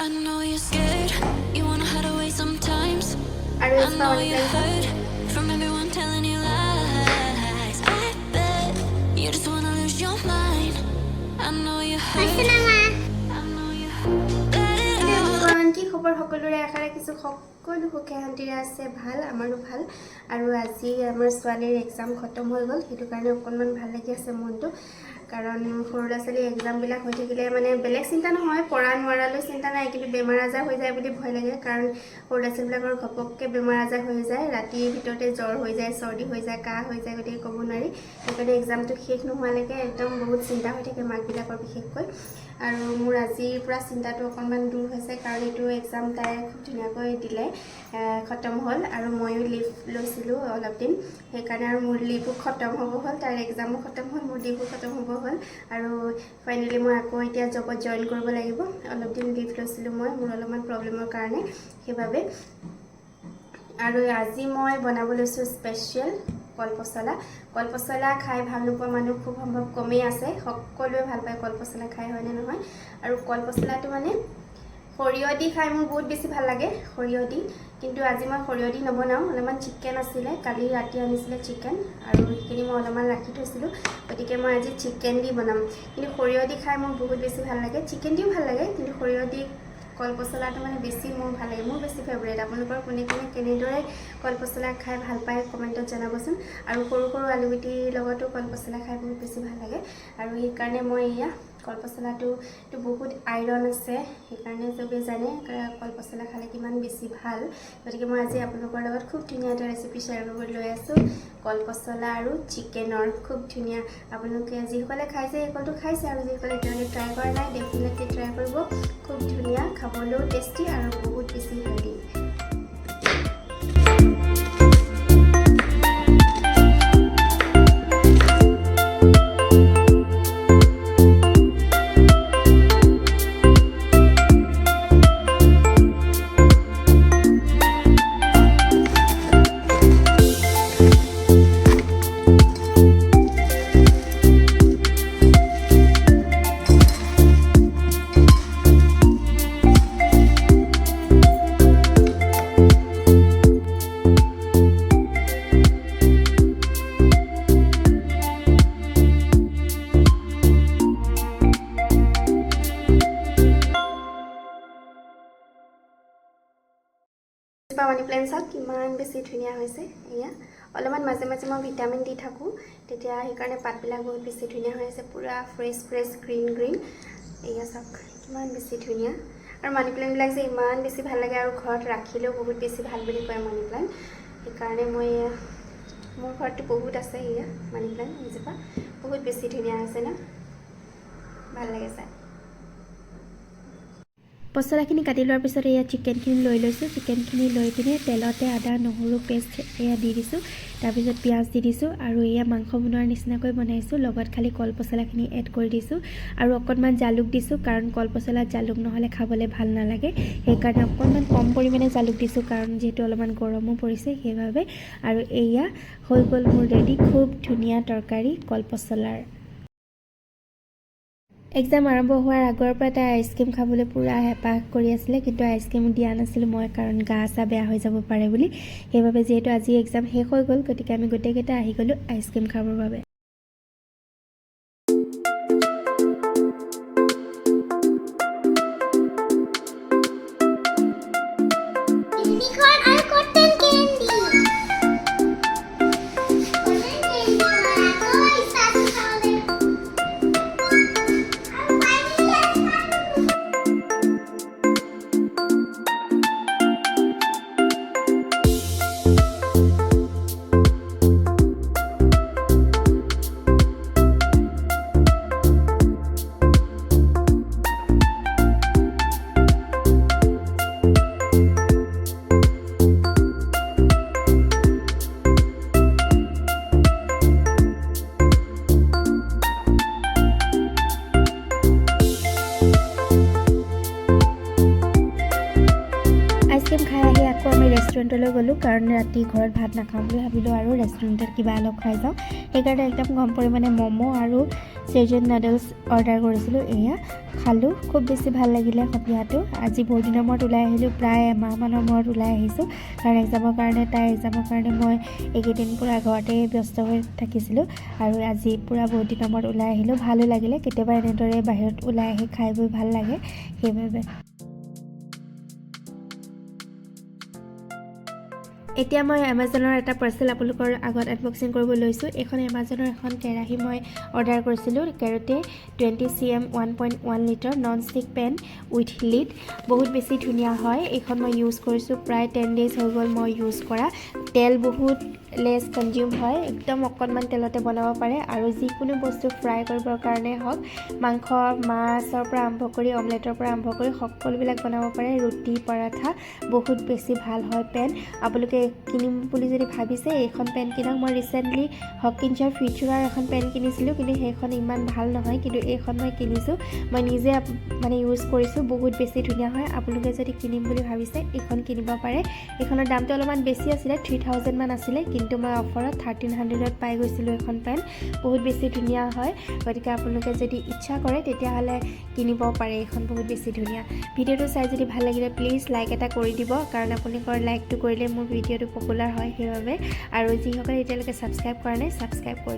I know you're scared, you wanna hide away sometimes. আৰু I এই know পাৱানি you plain hurt from everyone telling you lies. I bet you just wanna lose your mind. I know you hurt. I know you hurt. Let it out. কি খবৰ সকলোৰে আশা ৰাখিছোঁ সকলো সুখে শান্তিৰে আছে ভাল আমাৰো ভাল আৰু আজি আমাৰ ছোৱালীৰ এক্সাম খতম হৈ গ'ল সেইটো কাৰণে অকণমান ভাল লাগি আছে মনটো কাৰণ সৰু ল'ৰা ছোৱালী এক্সামবিলাক হৈ থাকিলে মানে বেলেগ চিন্তা নহয় পঢ়া নোৱাৰালৈ চিন্তা নাই কিন্তু বেমাৰ আজাৰ হৈ যায় বুলি ভয় লাগে কাৰণ সৰু ল'ৰা ছোৱালীবিলাকৰ ঘপককৈ বেমাৰ আজাৰ হৈ যায় ৰাতিৰ ভিতৰতে জ্বৰ হৈ যায় চৰ্দি হৈ যায় কাহ হৈ যায় গতিকে ক'ব নোৱাৰি সেইকাৰণে এক্সামটো শেষ নোহোৱালৈকে একদম বহুত চিন্তা হৈ থাকে মাকবিলাকৰ বিশেষকৈ আৰু মোৰ আজিৰ পৰা চিন্তাটো অকণমান দূৰ হৈছে কাৰণ এইটো এক্সাম তাই খুব ধুনীয়াকৈ দিলে খতম হ'ল আৰু ময়ো লিভ লৈছিলোঁ অলপ দিন সেইকাৰণে আৰু মোৰ লিভো খতম হ'ব হ'ল তাইৰ এক্সামো খতম হ'ল মোৰ লিভো খতম হ'ব হ'ল আৰু ফাইনেলি মই আকৌ এতিয়া জবত জইন কৰিব লাগিব অলপ দিন লিভ লৈছিলোঁ মই মোৰ অলপমান প্ৰব্লেমৰ কাৰণে সেইবাবে আৰু আজি মই বনাব লৈছোঁ স্পেচিয়েল কলপচলা খাই ভাল নোপোৱা মানুহ খুব সম্ভৱ কমেই আছে সকলোৱে ভাল পায় কলপচলা খাই হয়নে নহয় আৰু কলপচলাটো মানে সৰিয়হ দি খাই মোৰ বহুত বেছি ভাল লাগে সৰিয়হ দি কিন্তু আজি মই সৰিয়হ দি নবনাওঁ অলপমান চিকেন আছিলে কালি ৰাতি আনিছিলে চিকেন আৰু সেইখিনি মই অলপমান ৰাখি থৈছিলোঁ গতিকে মই আজি চিকেন দি বনাম কিন্তু সৰিয়হ দি খাই মোৰ বহুত বেছি ভাল লাগে চিকেন দিও ভাল লাগে কিন্তু সৰিয়হ দি কলপচলাটো মানে বেছি মোৰ ভাল লাগে মোৰ বেছি ফেভৰেট আপোনালোকৰ কোনে কোনে কেনেদৰে কলপচলা খাই ভাল পায় কমেণ্টত জনাবচোন আৰু সৰু সৰু আলুগুটিৰ লগতো কলপচলা খাই বহুত বেছি ভাল লাগে আৰু সেইকাৰণে মই এয়া কলপচলাটো বহুত আইৰণ আছে সেইকাৰণে চবেই জানে কলপচলা খালে কিমান বেছি ভাল গতিকে মই আজি আপোনালোকৰ লগত খুব ধুনীয়া এটা ৰেচিপি শ্বেয়াৰ কৰিবলৈ লৈ আছোঁ কলপচলা আৰু চিকেনৰ খুব ধুনীয়া আপোনালোকে যিসকলে খাইছে সেইসকলটো খাইছে আৰু যিসকলে এতিয়ালৈকে ট্ৰাই কৰা নাই ডেফিনেটলি ট্ৰাই কৰিব খুব ধুনীয়া খাবলৈও টেষ্টি আৰু বহুত বেছি হেল্ডি পাৱানি প্লেন চাওক কিমান বেছি ধুনীয়া হৈছে এয়া অলপমান মাজে মাজে মই ভিটামিন দি থাকোঁ তেতিয়া সেইকাৰণে পাতবিলাক বহুত বেছি ধুনীয়া হৈ আছে পূৰা ফ্ৰেছ গ্ৰীণ এয়া চাওক কিমান বেছি ধুনীয়া আৰু মানি প্লেণ্টবিলাক যে ইমান বেছি ভাল লাগে আৰু ঘৰত ৰাখিলেও বহুত বেছি ভাল বুলি কয় মানি প্লেণ্ট সেইকাৰণে মই মোৰ ঘৰতো বহুত আছে এয়া মানি প্লেণ্ট এজোপা বহুত বেছি ধুনীয়া হৈছে ন ভাল লাগে চাই পচলাখিনি কাটি লোৱাৰ পিছত এয়া চিকেনখিনি লৈ লৈছোঁ চিকেনখিনি লৈ পিনে তেলতে আদা নহৰু পেষ্ট এয়া দি দিছোঁ তাৰপিছত পিঁয়াজ দি দিছোঁ আৰু এয়া মাংস বনোৱাৰ নিচিনাকৈ বনাইছোঁ লগত খালি কলপচলাখিনি এড কৰি দিছোঁ আৰু অকণমান জালুক দিছোঁ কাৰণ কলপচলাত জালুক নহ'লে খাবলৈ ভাল নালাগে সেইকাৰণে অকণমান কম পৰিমাণে জালুক দিছোঁ কাৰণ যিহেতু অলপমান গৰমো পৰিছে সেইবাবে আৰু এয়া হৈ গ'ল মোৰ ৰেডি খুব ধুনীয়া তৰকাৰী কলপচলাৰ এক্সাম আৰম্ভ হোৱাৰ আগৰ পৰা তাই আইচক্ৰীম খাবলৈ পূৰা হেঁপাহ কৰি আছিলে কিন্তু আইচক্ৰীম দিয়া নাছিলোঁ মই কাৰণ গা চা বেয়া হৈ যাব পাৰে বুলি সেইবাবে যিহেতু আজি এক্সাম শেষ হৈ গ'ল গতিকে আমি গোটেইকেইটা আহি গ'লোঁ আইচক্ৰীম খাবৰ বাবে খাবলৈ গ'লোঁ কাৰণ ৰাতি ঘৰত ভাত নাখাওঁ বুলি ভাবিলোঁ আৰু ৰেষ্টুৰেণ্টত কিবা অলপ খাই যাওঁ সেইকাৰণে একদম কম পৰিমাণে ম'ম' আৰু চেজৱান নুডলছ অৰ্ডাৰ কৰিছিলোঁ এয়া খালোঁ খুব বেছি ভাল লাগিলে সন্ধিয়াটো আজি বহুত দিনৰ মূৰত ওলাই আহিলোঁ প্ৰায় এমাহমানৰ মূৰত ওলাই আহিছোঁ কাৰণ এক্সামৰ কাৰণে মই এইকেইদিন পূৰা ঘৰতে ব্যস্ত হৈ থাকিছিলোঁ আৰু আজি পূৰা বহুত দিনৰ মূৰত ওলাই আহিলোঁ ভালো লাগিলে কেতিয়াবা এনেদৰে বাহিৰত ওলাই আহি খাই বৈ ভাল লাগে সেইবাবে এতিয়া মই এমাজনৰ এটা পাৰ্চেল আপোনালোকৰ আগত আনবক্সিং কৰিব লৈছোঁ এইখন এমাজনৰ এখন কেৰাহী মই অৰ্ডাৰ কৰিছিলোঁ কেৰাটে 20cm 1.1 litre non stick pan with lid বহুত বেছি ধুনীয়া হয় এইখন মই ইউজ কৰিছোঁ প্ৰায় 10 ডেজ হৈ গ'ল মই ইউজ কৰা তেল বহুত লেছ কনজিউম হয় একদম অকণমান তেলতে বনাব পাৰে আৰু যিকোনো বস্তু ফ্ৰাই কৰিবৰ কাৰণে হওক মাংস মাছৰ পৰা আৰম্ভ কৰি অমলেটৰ পৰা আৰম্ভ কৰি সকলোবিলাক বনাব পাৰে ৰুটি পৰাঠা বহুত বেছি ভাল হয় পেন আপোনালোকে কিনিম বুলি যদি ভাবিছে এইখন পেন কিনক মই ৰিচেণ্টলি হকিন্সৰ ফিউচাৰৰ এখন পেন কিনিছিলোঁ কিন্তু সেইখন ইমান ভাল নহয় কিন্তু এইখন মই কিনিছোঁ মই নিজে মানে ইউজ কৰিছোঁ বহুত বেছি ধুনীয়া হয় আপোনালোকে যদি কিনিম বুলি ভাবিছে এইখন কিনিব পাৰে এইখনৰ দামটো অলপমান বেছি আছিলে 3000 মান আছিলে কিন্তু মই অফাৰত 1300ত পাই গৈছিলোঁ এখন পেন বহুত বেছি ধুনীয়া হয় গতিকে আপোনালোকে যদি ইচ্ছা কৰে তেতিয়াহ'লে কিনিব পাৰে এইখন বহুত বেছি ধুনীয়া ভিডিঅ'টো চাই যদি ভাল লাগিলে প্লিজ লাইক এটা কৰি দিব কাৰণ আপোনালোকৰ লাইকটো কৰিলে মোৰ ভিডিঅ'টো পপুলাৰ হয় সেইবাবে আৰু যিসকলে এতিয়ালৈকে ছাবস্ক্ৰাইব কৰা নাই ছাবস্ক্ৰাইব কৰি